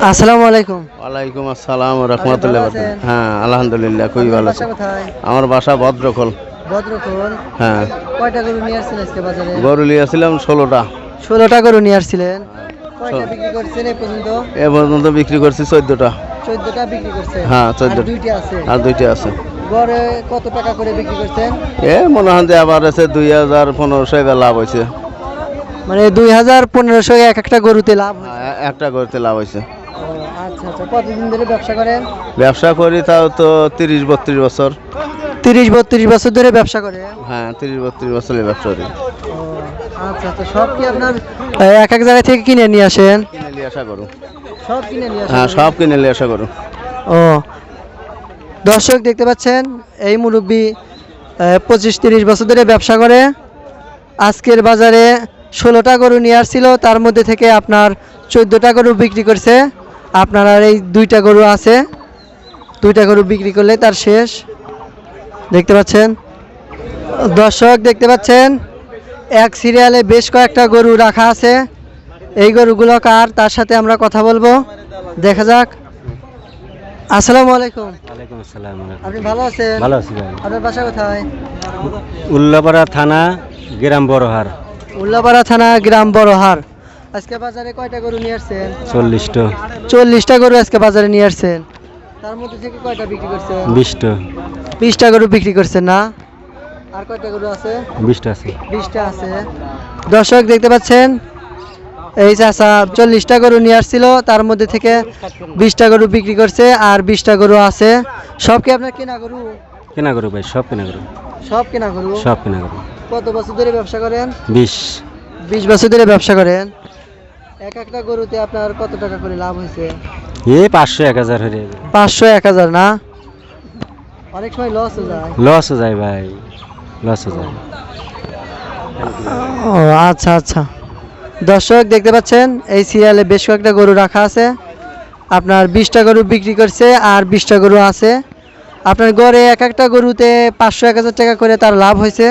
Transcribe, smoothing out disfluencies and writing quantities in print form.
আসসালামু আলাইকুম। ওয়ালাইকুম আসসালাম রহমতুল্লাহ। ভালো আছেন? হ্যাঁ আলহামদুলিল্লাহ খুবই আপনার ভালো বাসা আছি। কোথায়? আমার বাসা ভদ্রখোল। ভদ্রখোল। হ্যাঁ, কয়টা গরু নিয়ে আসছেন আজকে বাজারে? গরু নিয়েছিলাম 16টা। 16টা গরু নিয়ে আসছিলেন। কয়টা বিক্রি করছেন এই পর্যন্ত? এ পর্যন্ত বিক্রি করছি 14টা। 14টা বিক্রি করছেন। হ্যাঁ, আর 14টা। দুইটা আছে। আর 2টা আছে। গড়ে কত টাকা করে বিক্রি করছেন? এ মনে হয় যে আবার আছে 2000-1500 এবার লাভ হয়েছে। মানে 2000-1500 এক একটা গরুতে লাভ হয়েছে। একটা গরুতে লাভ হয়েছে। ও, আচ্ছা আচ্ছা। কতদিন ধরে ব্যবসা করেন? ব্যবসা করি তাও তো 30-32 বছর। 30-32 বছর ধরে ব্যবসা করে। হ্যাঁ, 30-32 বছরের ব্যবসা করি। ও, আচ্ছা আচ্ছা। সব কি আপনার এক এক জায়গা থেকে কিনে নিয়ে আসেন? কিনে নিয়ে আসা করু। সব কিনে নিয়ে আসেন? হ্যাঁ, সব কিনে নিয়ে আসা করু। ও, দর্শক দেখতে পাচ্ছেন এই মুরব্বী 25-30 বছর ধরে ব্যবসা করে। আজকের বাজারে 16টা গরু নিয়ে আসছিল, তার মধ্যে থেকে আপনার 14টা গরু বিক্রি করছে। আপনার আর এই দুইটা গরু আছে, দুইটা গরু বিক্রি করলে তার শেষ। দেখতে পাচ্ছেন দর্শক, দেখতে পাচ্ছেন এক সিরিয়ালে বেশ কয়েকটা গরু রাখা আছে। এই গরুগুলো কার, তার সাথে আমরা কথা বলবো। দেখা যাক। আসসালামু আলাইকুম। ওয়ালাইকুম আসসালাম। আপনি ভালো আছেন? ভালো আছি ভাই। আপনার বাসা কোথায়? উল্লাপাড়া থানা, গ্রাম বড়হার। উল্লাপাড়া থানা, গ্রাম বড়হার। আজকে বাজারে কয়টা গরু নিয়ে আসছেন? 40টা। 40টা গরু আজকে বাজারে নিয়ে আসছেন। তার মধ্যে থেকে কয়টা বিক্রি করছেন? 20টা। 20টা গরু বিক্রি করছেন না? আর কয়টা গরু আছে? 20টা আছে। 20টা আছে। দর্শক দেখতে পাচ্ছেন এই চাচা 40টা গরু নিয়ে আসছিল, তার মধ্যে থেকে 20টা গরু বিক্রি করছে আর 20টা গরু আছে। সব কি আপনার কেনা গরু? কেনা করো ভাই, সব কেনা করো। সব কেনা গরু। সব কেনা করো। কত বছর ধরে ব্যবসা করেন? 20 বছর ধরে ব্যবসা করেন। এক একটা গরুতে আপনার কত টাকা করে লাভ হয়েছে? 500-1000 হয়ে যাবে। 500-1000 না? অনেক সময় লস হয়ে যায়। লস হয়ে যায় ভাই, লস হয়ে যায়। ও, আচ্ছা আচ্ছা। দর্শক দেখতে পাচ্ছেন এই সিরিয়ালে বেশ কয়েকটা গরু রাখা আছে। আপনার 20টা গরু বিক্রি করছে আর 20টা গরু আছে। আপনার গড়ে এক একটা গরুতে 500-1000 টাকা করে তার লাভ হয়েছে।